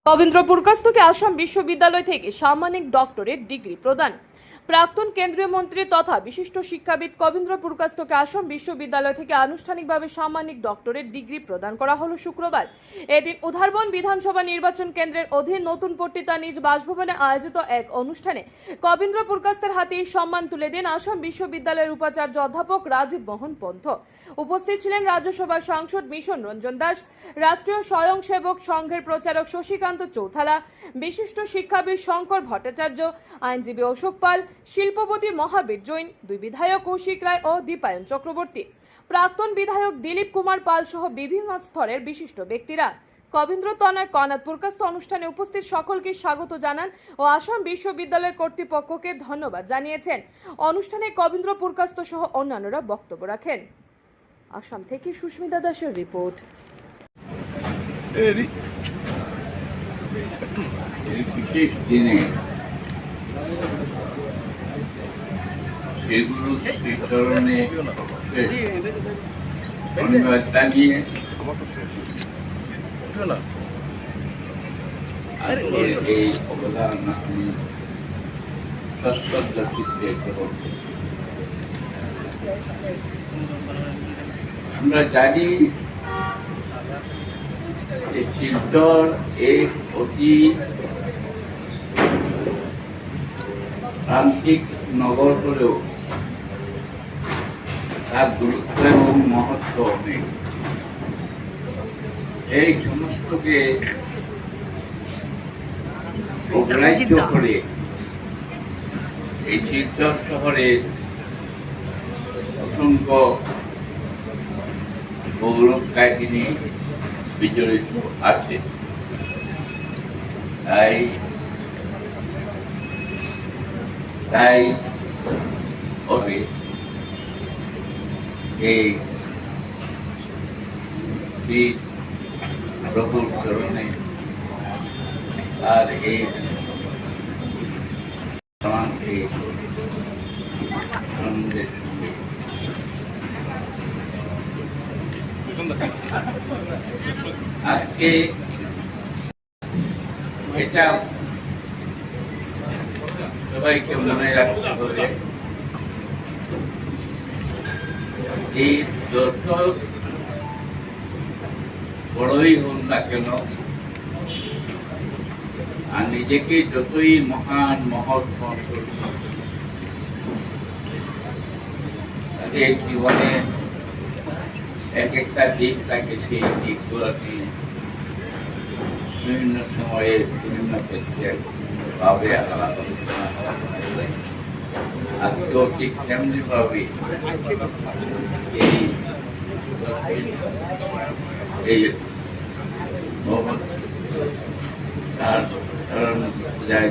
কবীন্দ্র পুরকাস্তকে আসাম বিশ্ববিদ্যালয় থেকে সাম্মানিক doctorate degree প্রদান। প্রাক্তন কেন্দ্রীয় মন্ত্রী তথা বিশিষ্ট শিক্ষাবিদ কবীন্দ্র পুরকাস্তকে আসাম বিশ্ববিদ্যালয় থেকে আনুষ্ঠানিকভাবে সাম্মানিক ডক্টরেট ডিগ্রি প্রদান করা হলো শুক্রবার। এদিন উধারবন বিধানসভা নির্বাচন কেন্দ্রের অধীন নতুন পট্টিতা নিজ বাসভবনে আয়োজিত এক অনুষ্ঠানে কবীন্দ্র পুরকাস্তের হাতে এই সম্মান তুলে দেন আসাম বিশ্ববিদ্যালয়ের উপাচার্য অধ্যাপক রাজীব মোহন পন্থ। উপস্থিত ছিলেন রাজ্যসভার সাংসদ মিশন রঞ্জন দাস, রাষ্ট্রীয় স্বয়ংসেবক সংঘের প্রচারক শশীকান্ত চৌথালা, বিশিষ্ট শিক্ষাবিদ শঙ্কর ভট্টাচার্য, আইনজীবী অশোক পাল, শিল্পপতি মহাবীর জৈন, দুই বিধায়ক কৌশিক রায় ও দীপায়ন চক্রবর্তী, প্রাক্তন বিধায়ক দিলীপ কুমার পাল সহ বিভিন্ন স্তরের বিশিষ্ট ব্যক্তিরা কবীন্দ্র তনয় কনাথ পুরকাস্ত অনুষ্ঠানে উপস্থিত সকলকে স্বাগত জানান ও আসাম বিশ্ববিদ্যালয় কর্তৃপক্ষকে ধন্যবাদ জানিয়েছেন। অনুষ্ঠানে কবীন্দ্র পুরকাস্ত সহ অন্যান্যরা বক্তব্য রাখেন। আসাম থেকে সুস্মিতা দাসের রিপোর্ট। বিশেষ দিনে সেগুলো স্মরণে ধন্যবাদ জানিয়ে এই অবদান আমি সশ্রদ্ধ চিত্তে গ্রহণ করি। আমরা জানি যে শিলচর এক অতি প্রান্তিক নগর হলেও তার গুরুত্ব এবং মহত্ব অনেক। এই সমস্তকে অগ্রাহ্য করে এই শিলচর শহরে অসংখ্য গৌরব কাহিনী বিজড়িত আছে। তাই হবে এই প্রভুর চরণে আর এই আনন্দের সঙ্গে আজকে এটা সবাইকে মনে রাখতে হবে, এই যত বড়ই হন না কেন আর নিজেকে যতই মহান মহৎ মনে করুন, তাদের জীবনে এক একটা দিক থাকে, সেই দিকগুলো নিয়ে বিভিন্ন সময়ে বিভিন্ন ক্ষেত্রে ভাবে আলোচনা হয়। আজকেও ঠিক তেমনি ভাবে এই মোহাম্মদ তার যায়